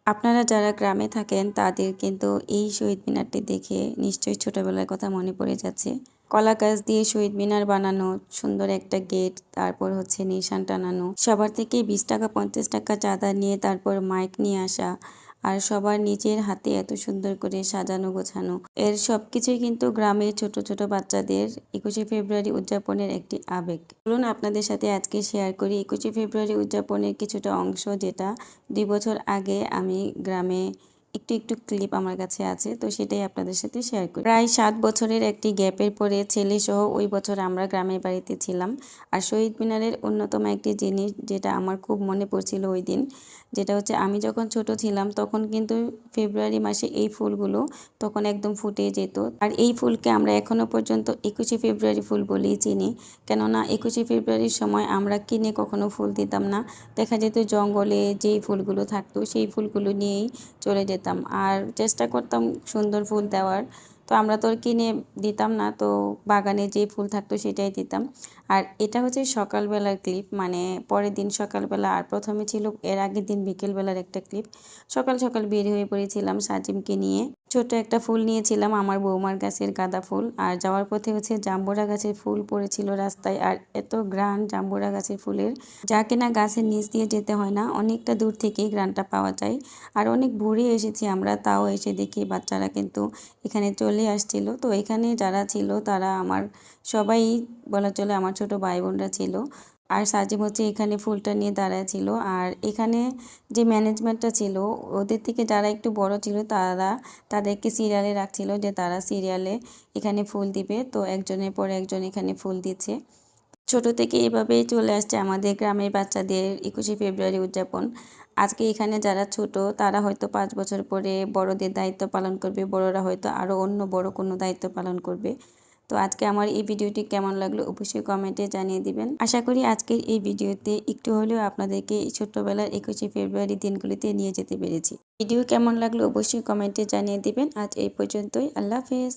আপনারা যারা গ্রামে থাকেন তাদের কিন্তু এই শহীদ মিনারটি দেখে নিশ্চয়ই ছোটবেলার কথা মনে পড়ে যাচ্ছে। কলা গাছ দিয়ে শহীদ মিনার বানানো, সুন্দর একটা গেট, তারপর হচ্ছে নিশান টানানো, সবার থেকে 20 টাকা 50 টাকা চাঁদা নিয়ে তারপর মাইক নিয়ে আসা, আর সবার নিজের হাতে এত সুন্দর করে সাজানো গোছানো, এর সবকিছুই কিন্তু গ্রামের ছোট ছোট বাচ্চাদের 21শে ফেব্রুয়ারি উদযাপনের একটি আবেগ। চলুন আপনাদের সাথে আজকে শেয়ার করি 21শে ফেব্রুয়ারি উদযাপনের কিছুটা অংশ, যেটা 2 বছর আগে আমি গ্রামে একটু একটু ক্লিপ আমার কাছে আছে, তো সেটাই আপনাদের সাথে শেয়ার করি। প্রায় 7 বছরের একটি গ্যাপের পরে ছেলে সহ ওই বছর আমরা গ্রামের বাড়িতে ছিলাম। আর শহীদ মিনারের অন্যতম একটি জিনিস যেটা আমার খুব মনে পড়ছিল ওই দিন, যেটা হচ্ছে আমি যখন ছোট ছিলাম তখন কিন্তু ফেব্রুয়ারি মাসে এই ফুলগুলো তখন একদম ফুটে যেত। আর এই ফুলকে আমরা এখনো পর্যন্ত 21শে ফেব্রুয়ারি ফুল বলেই চিনি, কেননা 21শে ফেব্রুয়ারির সময় আমরা কিনে কখনো ফুল দিতাম না। দেখা যেত জঙ্গলে যেই ফুলগুলো থাকতো সেই ফুলগুলো নিয়েই চলে যেতাম, আর চেষ্টা করতাম সুন্দর ফুল দেওয়ার। তো আমরা তো আর কিনে দিতাম না, তো বাগানে যে ফুল থাকতো সেটাই দিতাম। আর এটা হচ্ছে সকালবেলার ক্লিপ, মানে পরের দিন সকালবেলা, আর প্রথমে ছিল এর আগের দিন বিকেলবেলার একটা ক্লিপ। সকাল সকাল বের হয়ে পড়েছিলাম সাজিমকে নিয়ে। ছোট একটা ফুল নিয়েছিলাম, আমার বৌমার গাছের গাঁদা ফুল, আর যাওয়ার পথে হচ্ছে জাম্বুরা গাছের ফুল পড়েছিল রাস্তায়, আর এত গ্রান জাম্বুরা গাছের ফুলের, যা কিনা গাছের নিচ দিয়ে যেতে হয় না, অনেকটা দূর থেকেই গ্রানটা পাওয়া যায়। আর অনেক ভোরে এসেছি আমরা, তাও এসে দেখি বাচ্চারা কিন্তু এখানে চলে আসছিল। তো এখানে যারা ছিল তারা আমার সবাই বলা চলে আমার ছোট ভাই বোনরা ছিল। আর সাজিম হচ্ছে এখানে ফুলটা নিয়ে দাঁড়ায় ছিল। আর এখানে যে ম্যানেজমেন্টটা ছিল, ওদের থেকে যারা একটু বড় ছিল তারা তাদেরকে সিরিয়ালে রাখছিল, যে তারা সিরিয়ালে এখানে ফুল দিবে। তো একজনের পর একজন এখানে ফুল দিচ্ছে। ছোট থেকে এভাবেই চলে আসছে আমাদের গ্রামের বাচ্চাদের 21শে ফেব্রুয়ারি উদযাপন। আজকে এখানে যারা ছোট তারা হয়তো 5 বছর পরে বড়দের দায়িত্ব পালন করবে, বড়রা হয়তো আরও অন্য বড় কোনো দায়িত্ব পালন করবে। তো আজকে আমার এই ভিডিওটি কেমন লাগলো অবশ্যই কমেন্টে জানিয়ে দিবেন। আশা করি আজকের এই ভিডিওতে একটু হলেও আপনাদেরকে এই ছোট্টবেলার 21শে ফেব্রুয়ারি দিনগুলিতে নিয়ে যেতে পেরেছি। ভিডিও কেমন লাগলো অবশ্যই কমেন্টে জানিয়ে দিবেন। আজ এই পর্যন্তই, আল্লাহ হাফেজ।